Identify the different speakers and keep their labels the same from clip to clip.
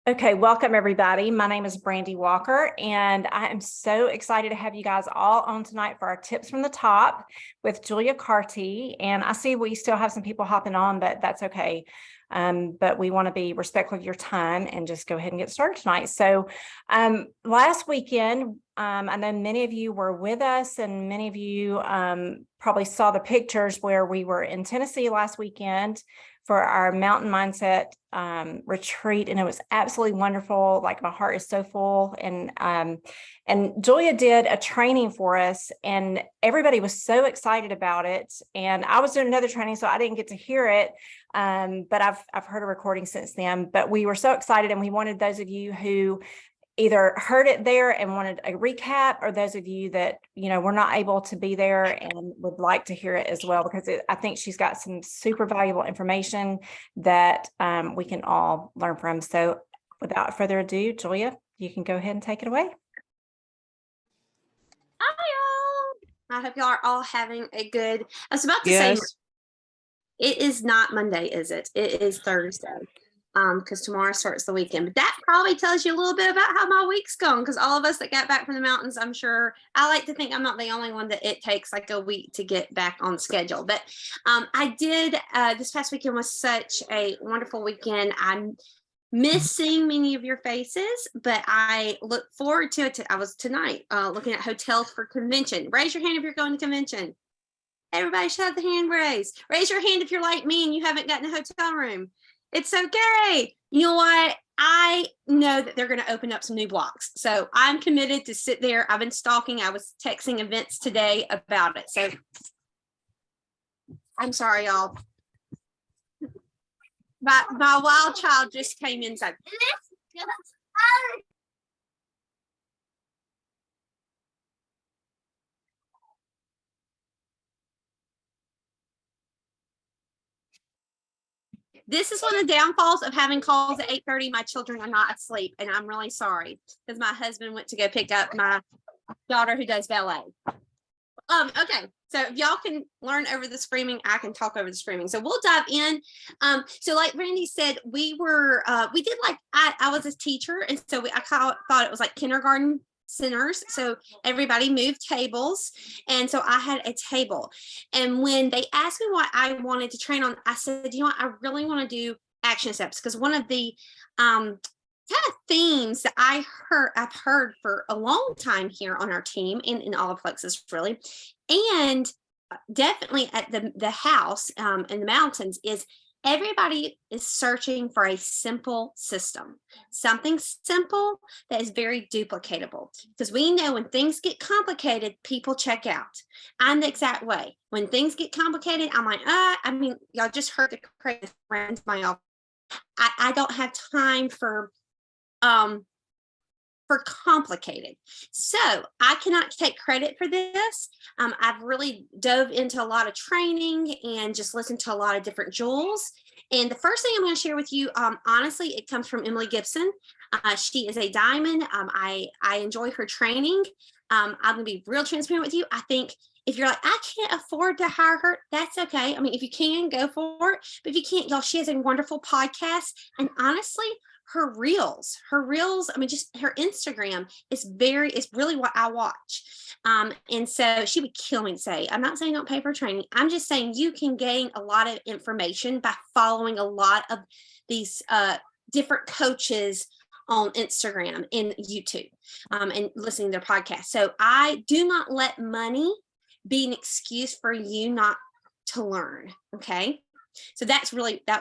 Speaker 1: Okay, welcome everybody. My name is Brandy Walker, and I am so excited to have you guys all on tonight for our tips from the top with Julia Cartee. And I see we still have some people hopping on, but that's okay. But we want to be respectful of your time and just go ahead and get started tonight. So last weekend, I know many of you were with us, and many of you probably saw the pictures where we were in Tennessee last weekend for our mountain mindset retreat, and it was absolutely wonderful. Like, my heart is so full. And Julia did a training for us, and everybody was so excited about it. And I was doing another training, so I didn't get to hear it, but I've heard a recording since then. But we were so excited, and we wanted those of you who either heard it there and wanted a recap, or those of you that were not able to be there and would like to hear it as well, because I think she's got some super valuable information that we can all learn from. So without further ado, Julia, you can go ahead and take it away.
Speaker 2: Hi y'all. I hope y'all are all having a good, I was about to say, it is not Monday, is it? It is Thursday. Because tomorrow starts the weekend. But that probably tells you a little bit about how my week's gone, because all of us that got back from the mountains, I'm sure, I like to think I'm not the only one that it takes like a week to get back on schedule. But I did, this past weekend was such a wonderful weekend. I'm missing many of your faces, but I look forward to it. I was tonight looking at hotels for convention. Raise your hand if you're going to convention. Everybody should have the hand raised. Raise your hand if you're like me and you haven't gotten a hotel room. It's okay. You know what? I know that they're going to open up some new blocks. So I'm committed to sit there. I've been stalking. I was texting events today about it. So I'm sorry, y'all. My wild child just came inside. This is one of the downfalls of having calls at 8:30. My children are not asleep, and I'm really sorry, because my husband went to go pick up my daughter who does ballet. Okay, so if y'all can learn over the screaming, I can talk over the screaming. So we'll dive in. So like Randy said, we did, like, I was a teacher, and so I thought it was like kindergarten centers. So everybody moved tables, and so I had a table. And when they asked me what I wanted to train on, I said, you know what, I really want to do action steps, because one of the kind of themes that I've heard for a long time here on our team and in all of Plexus, really, and definitely at the house in the mountains, is everybody is searching for a simple system, something simple that is very duplicatable, because we know when things get complicated, people check out. I'm the exact way. When things get complicated, I'm like, I mean, y'all just heard the crazy friends my office. I don't have time for complicated. So I cannot take credit for this. I've really dove into a lot of training and just listened to a lot of different jewels. And the first thing I'm going to share with you, honestly, it comes from Emily Gibson. She is a diamond. I enjoy her training. I'm going to be real transparent with you. I think if you're like, I can't afford to hire her, that's okay. I mean, if you can, go for it. But if you can't, y'all, she has a wonderful podcast. And honestly, her reels, I mean, just her Instagram is really what I watch. And so she would kill me to say, I'm not saying don't pay for training. I'm just saying you can gain a lot of information by following a lot of these different coaches on Instagram and YouTube and listening to their podcast. So I do not let money be an excuse for you not to learn. Okay. So that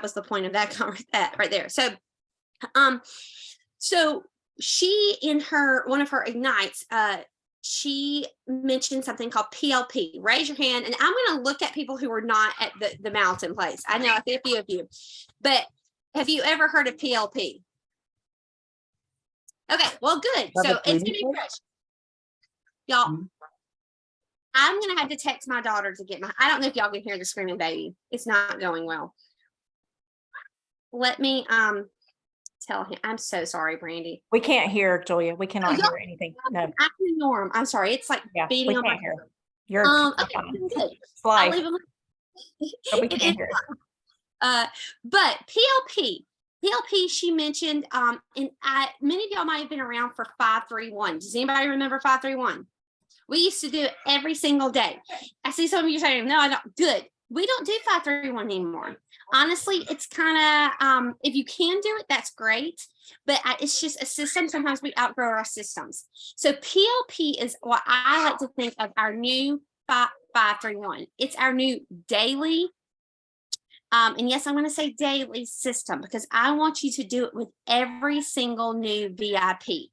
Speaker 2: was the point of that right there. So she, in one of her ignites, she mentioned something called PLP. Raise your hand, and I'm going to look at people who are not at the mountain place. I know a few of you, but have you ever heard of PLP? Okay, well, good. So it's going to be fresh. Y'all, I'm going to have to text my daughter to get I don't know if y'all can hear the screaming baby. It's not going well. Let me, tell him. I'm so sorry, Brandy.
Speaker 1: We can't hear, Julia. We cannot hear anything. No.
Speaker 2: I'm the norm. I'm sorry. It's like beating on my head.
Speaker 1: You're
Speaker 2: okay, good. I'll leave him.
Speaker 1: But we can't hear.
Speaker 2: But PLP, PLP, she mentioned, many of y'all might have been around for 531. Does anybody remember 531? We used to do it every single day. I see some of you saying, no, I don't. Good. We don't do 531 anymore. Honestly, it's kind of, if you can do it, that's great. But it's just a system. Sometimes we outgrow our systems. So PLP is what I like to think of our new 531. It's our new daily. And yes, I'm going to say daily system because I want you to do it with every single new VIP.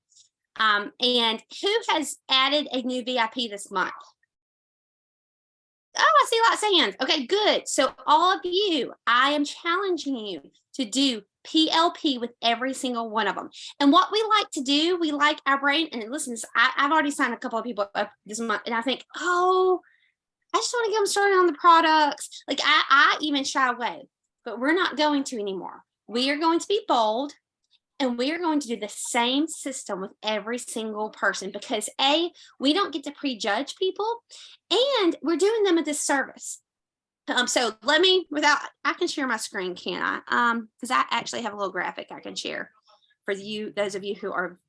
Speaker 2: And who has added a new VIP this month? Oh, I see lots of hands. Okay, good. So all of you, I am challenging you to do PLP with every single one of them. And what we like to do, we like our brain. And listen, I've already signed a couple of people up this month, and I think, oh, I just want to get them started on the products. Like I even shy away, but we're not going to anymore. We are going to be bold. And we are going to do the same system with every single person because we don't get to prejudge people and we're doing them a disservice. So I can share my screen, can I? Because I actually have a little graphic I can share for you, those of you who are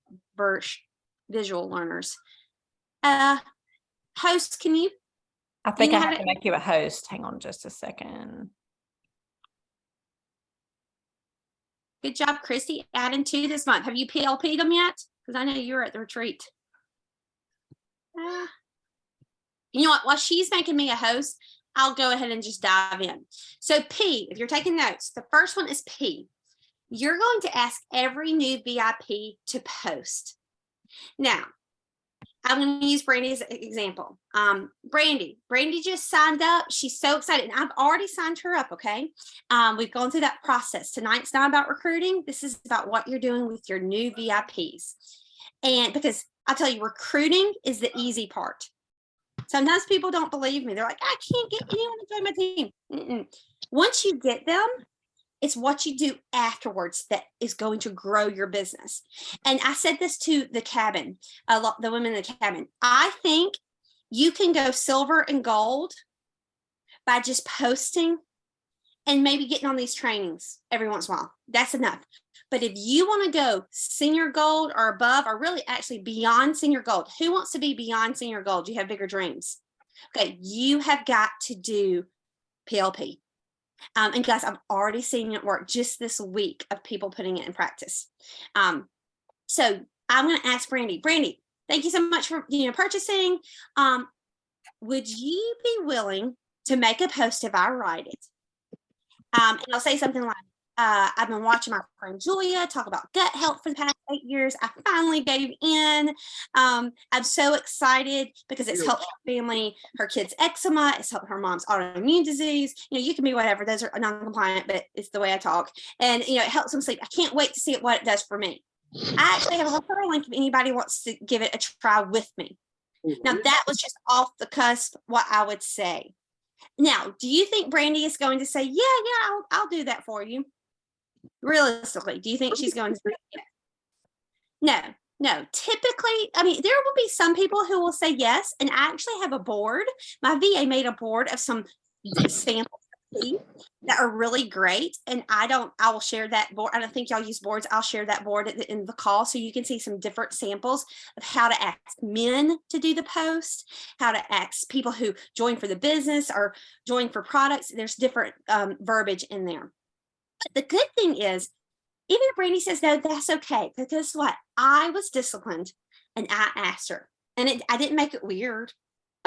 Speaker 2: visual learners. Host, can you?
Speaker 1: I think I have to make you a host. Hang on just a second.
Speaker 2: Good job, Christy, adding 2 this month. Have you PLP'd them yet? Because I know you're at the retreat. You know what? While she's making me a host, I'll go ahead and just dive in. So P, if you're taking notes, the first one is P. You're going to ask every new VIP to post. Now, I'm going to use Brandy as an example. Brandy just signed up. She's so excited. And I've already signed her up, okay? We've gone through that process. Tonight's not about recruiting. This is about what you're doing with your new VIPs. And because I'll tell you, recruiting is the easy part. Sometimes people don't believe me. They're like, I can't get anyone to join my team. Once you get them, it's what you do afterwards that is going to grow your business. And I said this to the cabin, the women in the cabin. I think you can go silver and gold by just posting and maybe getting on these trainings every once in a while. That's enough. But if you want to go senior gold or above, or really actually beyond senior gold, who wants to be beyond senior gold? You have bigger dreams. Okay, you have got to do PLP. And guys, I've already seen it work just this week of people putting it in practice. So I'm going to ask Brandy. Brandy, thank you so much for purchasing. Would you be willing to make a post if I write it? And I'll say something like, I've been watching my friend Julia talk about gut health for the past 8 years. I finally gave in. I'm so excited because it's helped her family, her kids' eczema. It's helped her mom's autoimmune disease. You can be whatever. Those are non-compliant, but it's the way I talk. And, it helps them sleep. I can't wait to see what it does for me. I actually have a referral link if anybody wants to give it a try with me. Now, that was just off the cusp what I would say. Now, do you think Brandy is going to say, yeah, I'll do that for you? Realistically, do you think she's going to say yes? No. Typically, there will be some people who will say yes. And I actually have a board. My VA made a board of some samples that are really great. And I will share that board. I don't think y'all use boards. I'll share that board in the call so you can see some different samples of how to ask men to do the post, how to ask people who join for the business or join for products. There's different verbiage in there. But the good thing is, even if Brandy says no, that's okay. Because guess what? I was disciplined and I asked her. And I didn't make it weird.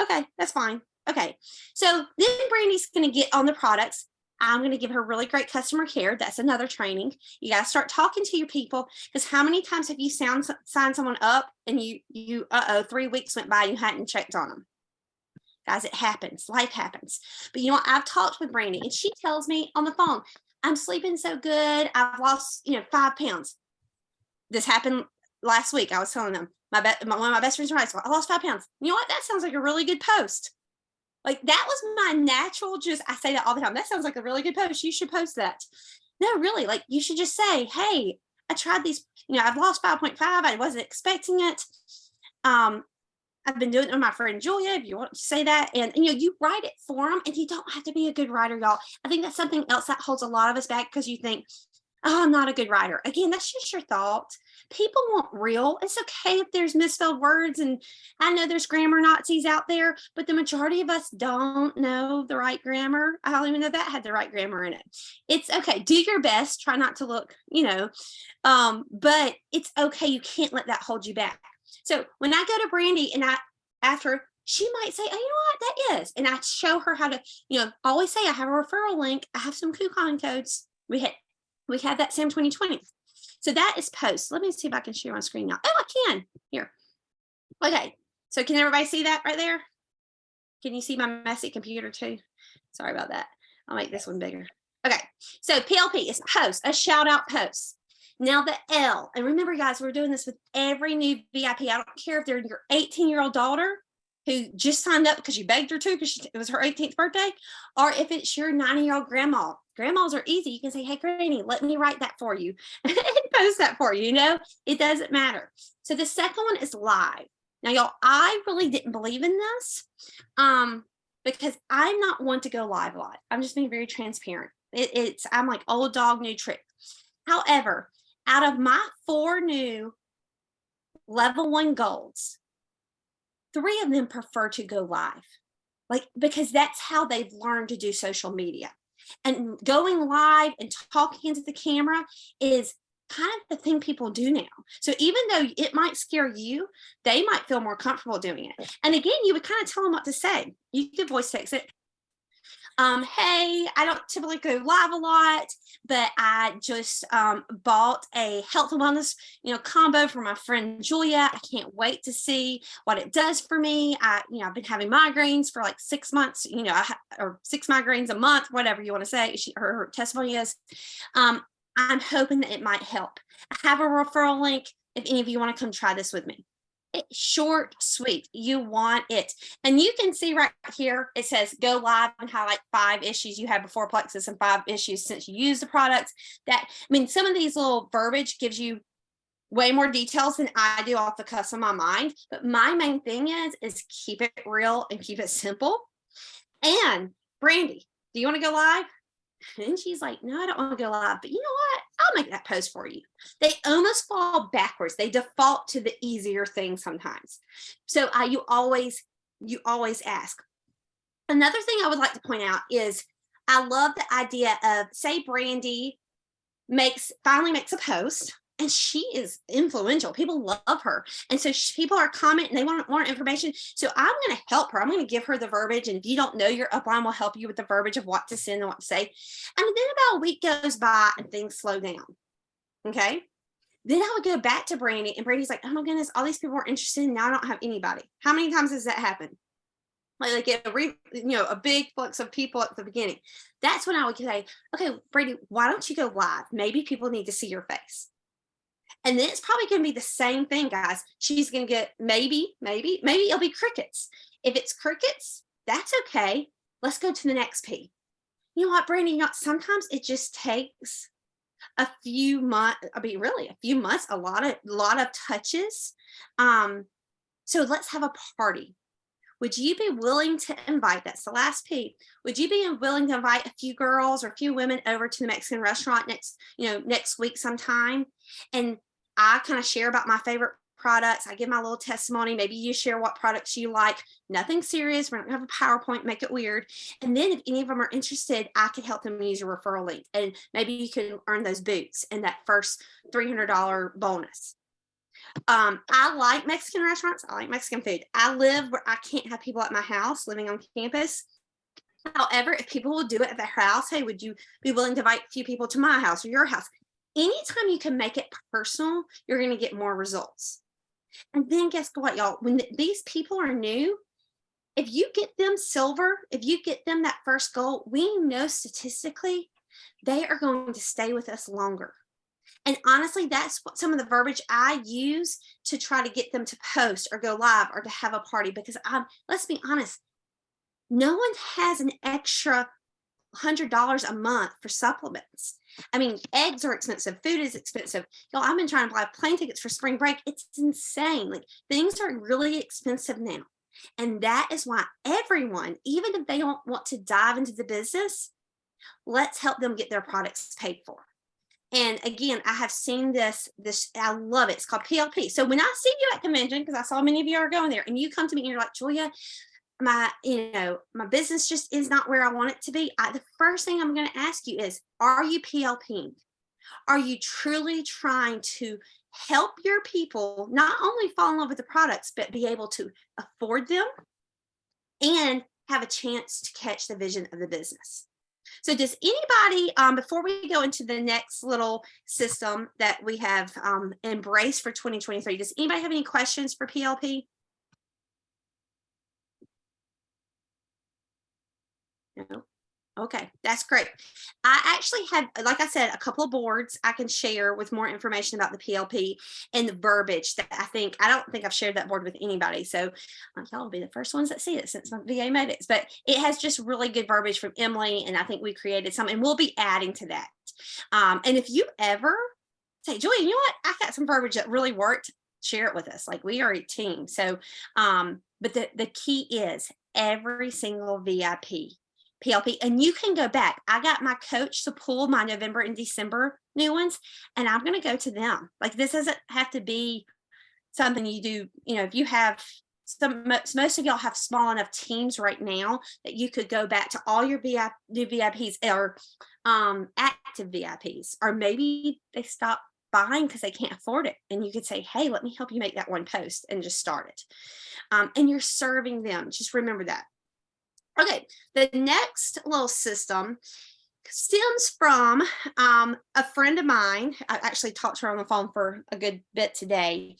Speaker 2: Okay, that's fine. Okay. So then Brandy's going to get on the products. I'm going to give her really great customer care. That's another training. You got to start talking to your people. Because how many times have you signed someone up and 3 weeks went by and you hadn't checked on them? Guys, it happens. Life happens. But you know what? I've talked with Brandy and she tells me on the phone, I'm sleeping so good. I've lost, 5 pounds. This happened last week. I was telling them one of my best friends from high school, I lost 5 pounds. You know what? That sounds like a really good post. Like that was my natural, I say that all the time. That sounds like a really good post. You should post that. No, really, like you should just say, hey, I tried these, I've lost 5.5. I wasn't expecting it. I've been doing it with my friend Julia, if you want to say that. And, you write it for them and you don't have to be a good writer, y'all. I think that's something else that holds a lot of us back because you think, oh, I'm not a good writer. Again, that's just your thought. People want real. It's okay if there's misspelled words, and I know there's grammar Nazis out there, but the majority of us don't know the right grammar. I don't even know that had the right grammar in it. It's okay. Do your best. Try not to look, but it's okay. You can't let that hold you back. So when I go to Brandy and I ask her, she might say, oh, you know what, that is. And I show her how to, always say, I have a referral link. I have some coupon codes. We had that same 2020. So that is post. Let me see if I can share my screen now. Oh, I can. Here. Okay. So can everybody see that right there? Can you see my messy computer too? Sorry about that. I'll make this one bigger. Okay. So PLP is post, a shout out post. Now the L, and remember guys, we're doing this with every new VIP. I don't care if they're your 18-year-old daughter who just signed up because you begged her to because it was her 18th birthday, or if it's your 90-year-old grandma. Grandmas are easy. You can say, hey, Granny, let me write that for you and post that for you. It doesn't matter. So the second one is live. Now, y'all, I really didn't believe in this because I'm not one to go live a lot. I'm just being very transparent. I'm like old dog, new trick. However, out of my 4 new level 1 goals, 3 of them prefer to go live, because that's how they've learned to do social media. And going live and talking into the camera is kind of the thing people do now. So even though it might scare you, they might feel more comfortable doing it. And again, you would kind of tell them what to say. You could voice text it. Hey, I don't typically go live a lot, but I just bought a health and wellness, combo for my friend Julia. I can't wait to see what it does for me. I've been having migraines for like 6 months, or 6 migraines a month, whatever you want to say. Her testimony is, I'm hoping that it might help. I have a referral link if any of you want to come try this with me. It's short, sweet. You want it. And you can see right here, it says go live and highlight 5 issues you had before Plexus and 5 issues since you use the products. Some of these little verbiage gives you way more details than I do off the cuff of my mind. But my main thing is keep it real and keep it simple. And Brandy, do you want to go live? And she's like, no, I don't want to go live, but you know what? I'll make that post for you. They almost fall backwards. They default to the easier thing sometimes. So you always ask. Another thing I would like to point out is I love the idea of, say Brandy finally makes a post, and she is influential. People love her. And so people are commenting, they want more information. So I'm going to help her. I'm going to give her the verbiage. And if you don't know, your upline will help you with the verbiage of what to send and what to say. And then about a week goes by and things slow down. Okay. Then I would go back to Brandy, and Brandy's like, oh my goodness, all these people are interested. And now I don't have anybody. How many times has that happened? Like get a big flux of people at the beginning. That's when I would say, okay, Brandy, why don't you go live? Maybe people need to see your face. And then it's probably going to be the same thing, guys. She's going to get maybe it'll be crickets. If it's crickets, that's okay. Let's go to the next P. You know what, Brandy? Sometimes it just takes a few months. Really a few months, a lot of touches. So let's have a party. Would you be willing to invite, that's the last P, would you be willing to invite a few girls or a few women over to the Mexican restaurant next week sometime? And I kind of share about my favorite products. I give my little testimony. Maybe you share what products you like. Nothing serious. We're not going to have a PowerPoint, make it weird. And then if any of them are interested, I could help them use your referral link. And maybe you can earn those boots and that first $300 bonus. I like Mexican restaurants. I like Mexican food. I live where I can't have people at my house living on campus. However, if people will do it at their house, hey, would you be willing to invite a few people to my house or your house? Anytime you can make it personal, you're going to get more results. And then guess what, y'all? When these people are new, if you get them silver, if you get them that first goal, we know statistically they are going to stay with us longer. And honestly, that's what some of the verbiage I use to try to get them to post or go live or to have a party, because let's be honest, no one has an extra $100 a month for supplements. Eggs are expensive. Food is expensive. Y'all, I've been trying to buy plane tickets for spring break. It's insane. Like, things are really expensive now. And that is why everyone, even if they don't want to dive into the business, let's help them get their products paid for. And again, I have seen this, I love it. It's called PLP. So when I see you at convention, because I saw many of you are going there, and you come to me and you're like, Julia, my business just is not where I want it to be. The first thing I'm going to ask you is, are you PLPing? Are you truly trying to help your people not only fall in love with the products, but be able to afford them and have a chance to catch the vision of the business? So does anybody, before we go into the next little system that we have embraced for 2023, does anybody have any questions for PLP? No. Okay, that's great. I actually have, like I said, a couple of boards I can share with more information about the PLP and the verbiage that I don't think I've shared that board with anybody. So y'all will be the first ones that see it since my VA made it. But it has just really good verbiage from Emily, and I think we created some, and we'll be adding to that. And if you ever say, Julie, you know what? I got some verbiage that really worked, share it with us. Like, we are a team. So, but the key is every single VIP PLP, and you can go back. I got my coach to pull my November and December new ones, and I'm going to go to them. Like, this doesn't have to be something you do, if you have most of y'all have small enough teams right now that you could go back to all your new VIPs or active VIPs, or maybe they stop buying because they can't afford it. And you could say, hey, let me help you make that one post and just start it. And you're serving them. Just remember that. Okay, the next little system stems from a friend of mine. I actually talked to her on the phone for a good bit today,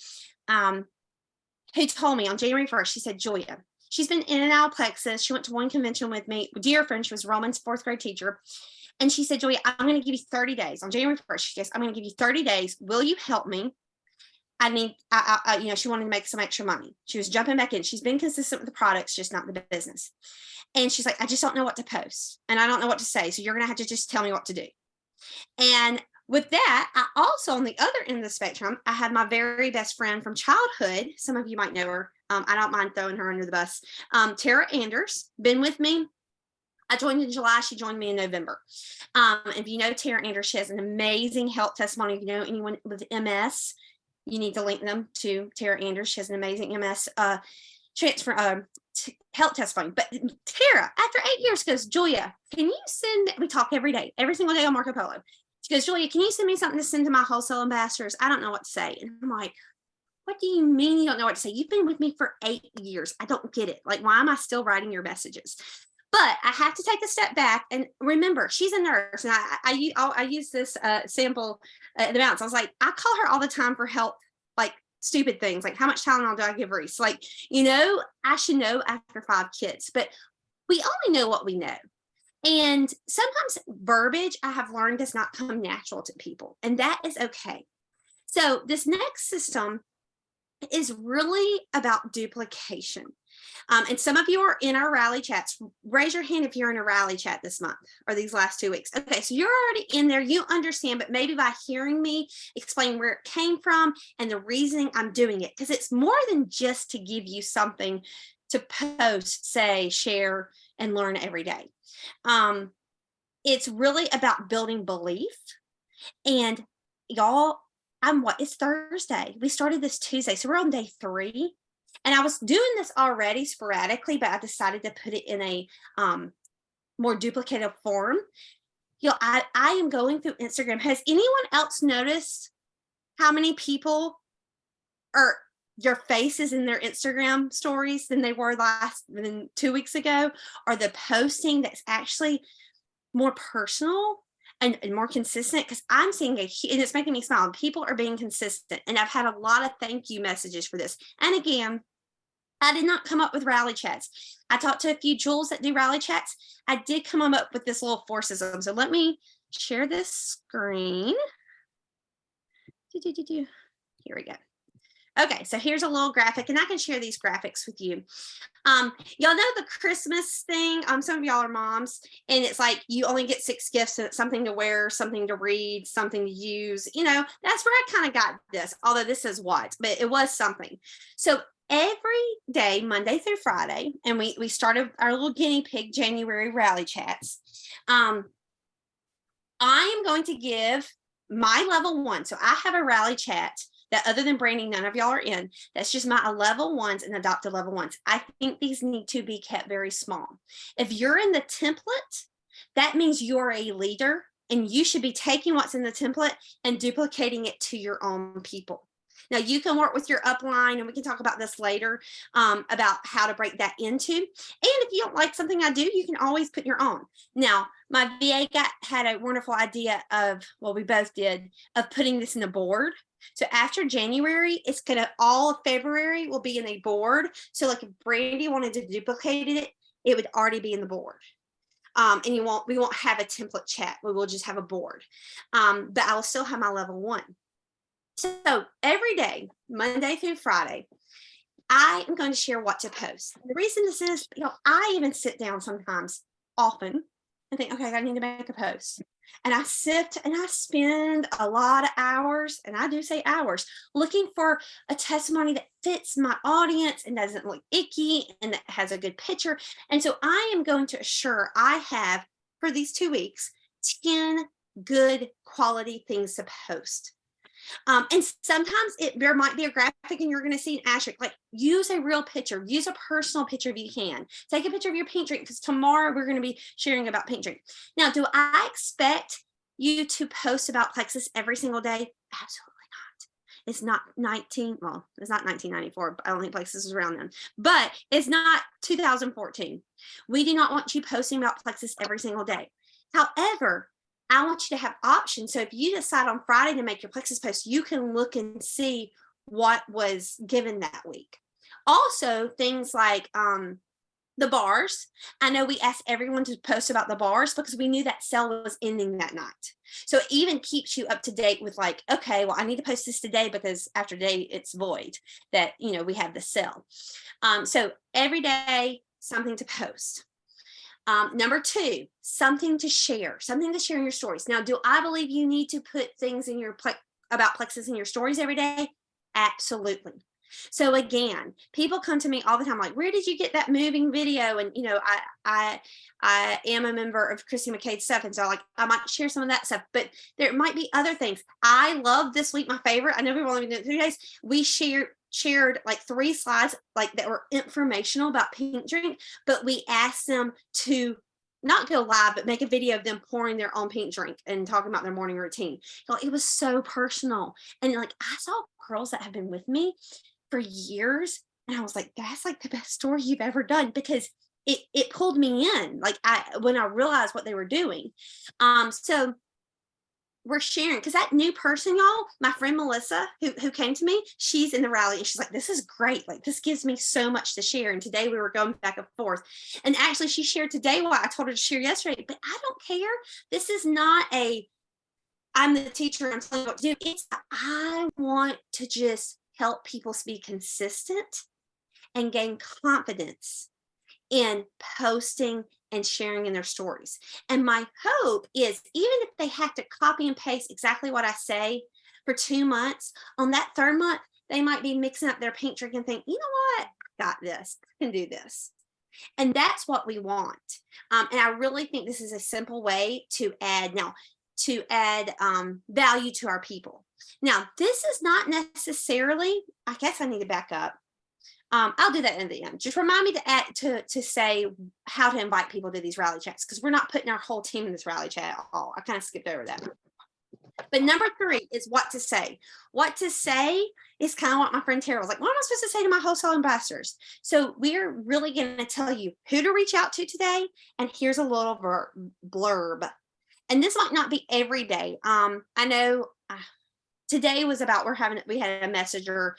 Speaker 2: who told me on January 1st, she said, Julia, she's been in and out of Plexus. She went to one convention with me, dear friend, she was Roman's 4th grade teacher. And she said, Julia, I'm going to give you 30 days. On January 1st, she goes, I'm going to give you 30 days. Will you help me? She wanted to make some extra money. She was jumping back in. She's been consistent with the products, just not the business. And she's like, I just don't know what to post and I don't know what to say. So you're going to have to just tell me what to do. And with that, I also, on the other end of the spectrum, I have my very best friend from childhood. Some of you might know her. I don't mind throwing her under the bus. Tara Anders, been with me. I joined in July. She joined me in November. If you know Tara Anders, she has an amazing health testimony. If you know anyone with MS, you need to link them to Tara Anders. She has an amazing MS transfer health testimony. But Tara, after 8 years, goes, Julia, can you send, we talk every day, every single day on Marco Polo. She goes, Julia, can you send me something to send to my wholesale ambassadors? I don't know what to say. And I'm like, what do you mean you don't know what to say? You've been with me for 8 years. I don't get it. Like, why am I still writing your messages? But I have to take a step back and remember, she's a nurse. And I use this sample at the bounce. I was like, I call her all the time for help, like stupid things, like how much Tylenol do I give Reese? Like, I should know after 5 kids, but we only know what we know. And sometimes verbiage, I have learned, does not come natural to people, and that is okay. So this next system is really about duplication. And some of you are in our rally chats. Raise your hand if you're in a rally chat this month or these last 2 weeks. Okay, so you're already in there, you understand, but maybe by hearing me explain where it came from and the reasoning I'm doing it, because it's more than just to give you something to post, say, share, and learn every day. It's really about building belief. And y'all, it's Thursday. We started this Tuesday, so we're on day 3. And I was doing this already sporadically, but I decided to put it in a more duplicative form. I am going through Instagram. Has anyone else noticed how many people are your faces in their Instagram stories than they were than 2 weeks ago? Or the posting that's actually more personal and more consistent? Because I'm seeing and it's making me smile. People are being consistent. And I've had a lot of thank you messages for this. And again, I did not come up with rally chats. I talked to a few Jules that do rally chats. I did come up with this little 4 system. So let me share this screen. Here we go. Okay, so here's a little graphic, and I can share these graphics with you. Y'all know the Christmas thing. Some of y'all are moms, and it's like you only get 6 gifts, and it's something to wear, something to read, something to use. That's where I kind of got this, although this is what, but it was something. So every day, Monday through Friday, and we started our little guinea pig January rally chats. I am going to give my level one. So I have a rally chat that, other than Brandy, none of y'all are in. That's just my level ones and adopted level ones. I think these need to be kept very small. If you're in the template, that means you're a leader, and you should be taking what's in the template and duplicating it to your own people. Now, you can work with your upline, and we can talk about this later, about how to break that into. And if you don't like something I do, you can always put your own. Now, my VA had a wonderful idea of, well, we both did, of putting this in a board. So after January, it's gonna, all of February will be in a board. So like if Brandy wanted to duplicate it, it would already be in the board. And we won't have a template chat. We will just have a board. But I will still have my level one. So every day, Monday through Friday, I am going to share what to post. The reason this is, I even sit down sometimes, often, and think, okay, I need to make a post. And I sit and I spend a lot of hours, and I do say hours, looking for a testimony that fits my audience and doesn't look icky and that has a good picture. And so I am going to assure I have, for these 2 weeks, 10 good quality things to post. And sometimes there might be a graphic and you're going to see an asterisk. Like, use a real picture, use a personal picture if you can. Take a picture of your pink drink, because tomorrow we're going to be sharing about pink drink. Now, do I expect you to post about plexus every single day? Absolutely not. It's not 1994. I don't think plexus was around then, but it's not 2014. We do not want you posting about plexus every single day. However, I want you to have options. So if you decide on Friday to make your plexus post, you can look and see what was given that week. Also, things like the bars. I know we asked everyone to post about the bars because we knew that sale was ending that night. So it even keeps you up to date with, like, okay, well, I need to post this today because after today it's void, that, we have the sale. So every day, something to post. Number 2, something to share in your stories. Now, do I believe you need to put things in your about plexus in your stories every day? Absolutely. So again, people come to me all the time, like, where did you get that moving video? And, I am a member of Christy McCade's stuff. And so I might share some of that stuff, but there might be other things. I love this week. My favorite, I know we've only been doing it 3 days. We shared like 3 slides that were informational about pink drink, but we asked them to not go live, but make a video of them pouring their own pink drink and talking about their morning routine. It was so personal. And I saw girls that have been with me for years, and I was like, that's like the best story you've ever done, because it pulled me in, when I realized what they were doing. So we're sharing, because that new person, y'all, my friend Melissa, who came to me, she's in the rally, and she's like, this is great. Like, this gives me so much to share. And today we were going back and forth. And actually, she shared today what I told her to share yesterday, but I don't care. This is not I'm the teacher, I'm telling you what to do. It's, I want to just help people be consistent and gain confidence in posting and sharing in their stories. And my hope is, even if they have to copy and paste exactly what I say for 2 months, on that 3rd month, they might be mixing up their pink drink and think, you know what, I got this, I can do this. And that's what we want. And I really think this is a simple way to add value to our people. Now, this is not necessarily, I guess I need to back up. I'll do that in the end. Just remind me to add to say how to invite people to these rally chats, because we're not putting our whole team in this rally chat at all. I kind of skipped over that. But number 3 is what to say. What to say is kind of what my friend Tara was like, what am I supposed to say to my wholesale ambassadors? So we're really going to tell you who to reach out to today. And here's a little blurb. And this might not be every day. I know today was about, we had a messenger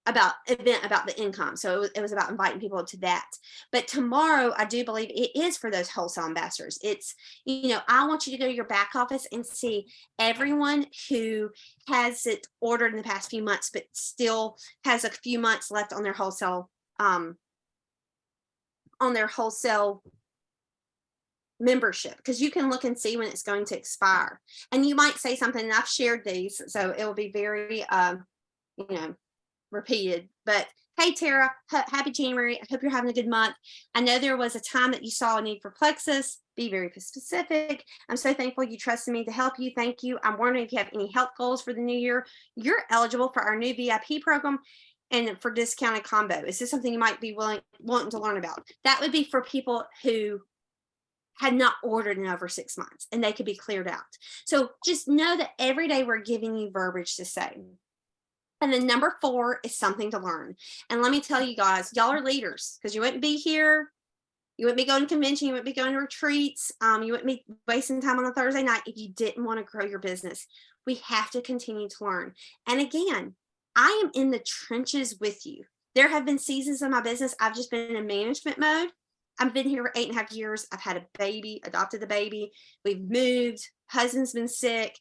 Speaker 2: about the income. So it was about inviting people to that. But tomorrow, I do believe it is for those wholesale ambassadors. It's, I want you to go to your back office and see everyone who has it ordered in the past few months, but still has a few months left on their wholesale, membership, because you can look and see when it's going to expire. And you might say something, and I've shared these, so it will be very, repeated, but Hey, Tara, happy January. I hope you're having a good month. I know there was a time that you saw a need for Plexus. Be very specific. I'm so thankful you trusted me to help you. Thank you. I'm wondering if you have any health goals for the new year. You're eligible for our new VIP program and for discounted combo. Is this something you might be wanting to learn about? That would be for people who had not ordered in over 6 months and they could be cleared out. So just know that every day we're giving you verbiage to say. And then number 4 is something to learn. And let me tell you guys, y'all are leaders, because you wouldn't be here. You wouldn't be going to convention. You wouldn't be going to retreats. You wouldn't be wasting time on a Thursday night if you didn't want to grow your business. We have to continue to learn. And again, I am in the trenches with you. There have been seasons of my business I've just been in management mode. I've been here for 8.5 years. I've had a baby, adopted a baby. We've moved. Husband's been sick.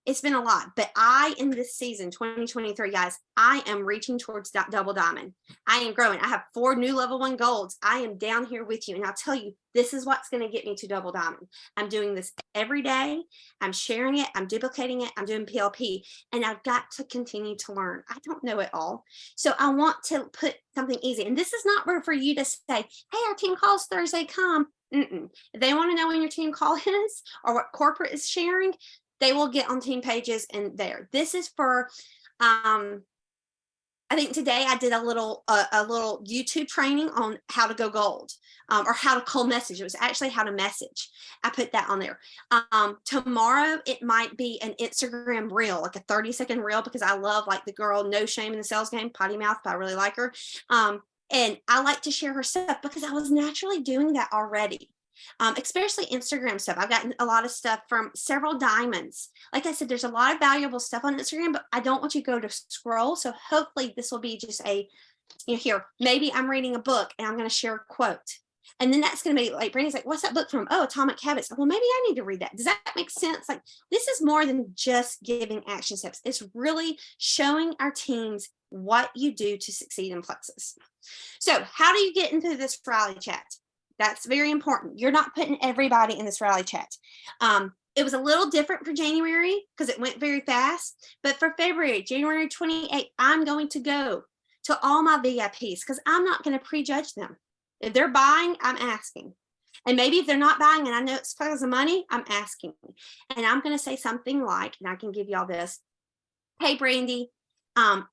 Speaker 2: It's been a lot, but in this season, 2023, guys, I am reaching towards that double diamond. I am growing. I have 4 new level 1 golds. I am down here with you. And I'll tell you, this is what's going to get me to double diamond. I'm doing this every day. I'm sharing it. I'm duplicating it. I'm doing PLP, and I've got to continue to learn. I don't know it all. So I want to put something easy. And this is not for you to say, hey, our team calls Thursday, come. If they want to know when your team call is or what corporate is sharing, they will get on team pages and there. This is for, I think today I did a little YouTube training on how to go gold or how to cold message. It was actually how to message. I put that on there. Tomorrow it might be an Instagram reel, like a 30-second reel, because I love like the girl No Shame in the Sales Game, Potty Mouth, but I really like her. And I like to share her stuff because I was naturally doing that already. Especially Instagram stuff. I've gotten a lot of stuff from several diamonds. Like I said, there's a lot of valuable stuff on Instagram, but I don't want you to go to scroll. So hopefully this will be just here, maybe I'm reading a book and I'm going to share a quote. And then that's going to be like, Brandy's like, what's that book from? Oh, Atomic Habits. Well, maybe I need to read that. Does that make sense? Like, this is more than just giving action steps. It's really showing our teams what you do to succeed in Plexus. So how do you get into this rally chat? That's very important. You're not putting everybody in this rally chat. It was a little different for January because it went very fast. But for February, January 28th, I'm going to go to all my VIPs because I'm not going to prejudge them. If they're buying, I'm asking. And maybe if they're not buying and I know it's because of money, I'm asking. And I'm going to say something like, and I can give y'all this. Hey, Brandy, our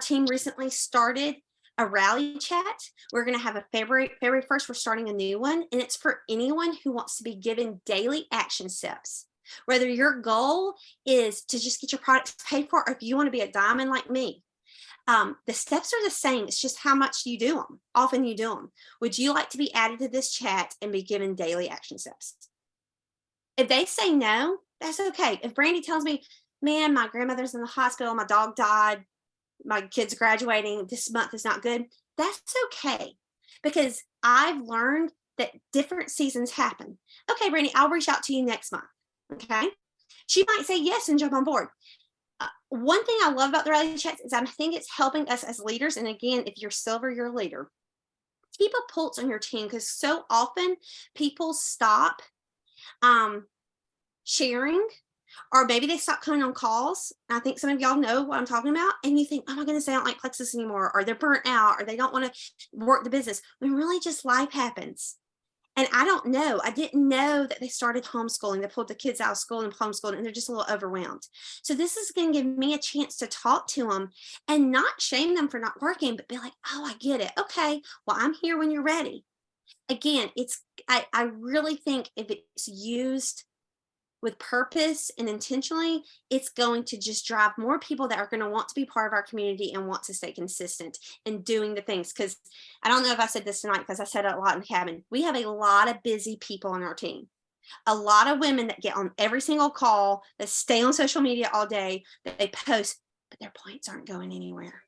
Speaker 2: team recently started a rally chat. We're going to have a February 1st. We're starting a new one, and it's for anyone who wants to be given daily action steps. Whether your goal is to just get your products paid for, or if you want to be a diamond like me, the steps are the same. It's just how much you do them. Often you do them. Would you like to be added to this chat and be given daily action steps? If they say no, that's okay. If Brandy tells me, man, my grandmother's in the hospital, my dog died, my kid's graduating, this month is not good, that's okay, because I've learned that different seasons happen. Okay, Brandy, I'll reach out to you next month. Okay, she might say yes and jump on board. One thing I love about the rally chats is I think it's helping us as leaders. And again, if you're silver, you're a leader. Keep a pulse on your team, because so often people stop sharing, or maybe they stop coming on calls. I think some of y'all know what I'm talking about. And you think, oh my goodness, they don't like Plexus anymore, or they're burnt out, or they don't want to work the business, when really just life happens. And I don't know. I didn't know that they started homeschooling. They pulled the kids out of school and homeschooled, and they're just a little overwhelmed. So this is going to give me a chance to talk to them and not shame them for not working, but be like, oh, I get it. Okay, well, I'm here when you're ready. Again, I really think if it's used with purpose and intentionally, it's going to just drive more people that are going to want to be part of our community and want to stay consistent in doing the things. Because I don't know if I said this tonight, because I said it a lot in the cabin. We have a lot of busy people on our team. A lot of women that get on every single call, that stay on social media all day, that they post, but their points aren't going anywhere.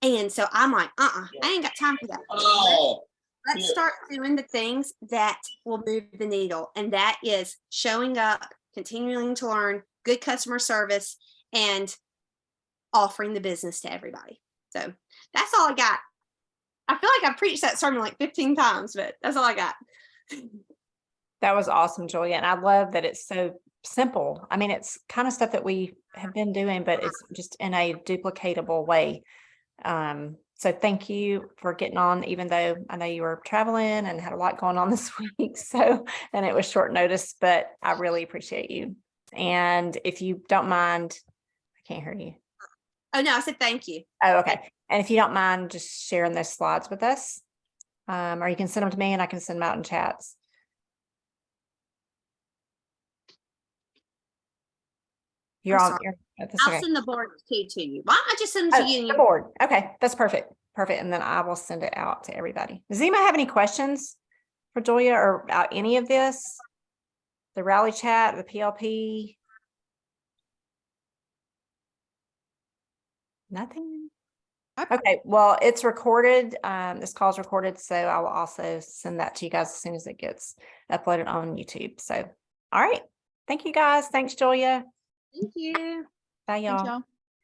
Speaker 2: And so I'm like, I ain't got time for that.
Speaker 3: Oh.
Speaker 2: Let's start doing the things that will move the needle. And that is showing up, continuing to learn, good customer service, and offering the business to everybody. So that's all I got. I feel like I've preached that sermon like 15 times, but that's all I got.
Speaker 1: That was awesome, Julia. And I love that it's so simple. I mean, it's kind of stuff that we have been doing, but it's just in a duplicatable way. So thank you for getting on, even though I know you were traveling and had a lot going on this week. So, and it was short notice, but I really appreciate you. And if you don't mind, I can't hear you.
Speaker 2: Oh, no, I said thank you.
Speaker 1: Oh, okay. And if you don't mind just sharing those slides with us, or you can send them to me and I can send them out in chats. You're on.
Speaker 2: I'll send the board to you. Why don't I just send them to you?
Speaker 1: The board. Okay, that's perfect. Perfect. And then I will send it out to everybody. Does anybody have any questions for Julia or about any of this? The rally chat, the PLP? Nothing? Okay, well, it's recorded. This call is recorded, so I will also send that to you guys as soon as it gets uploaded on YouTube. So, all right. Thank you guys. Thanks, Julia.
Speaker 2: Thank you.
Speaker 1: Bye, y'all.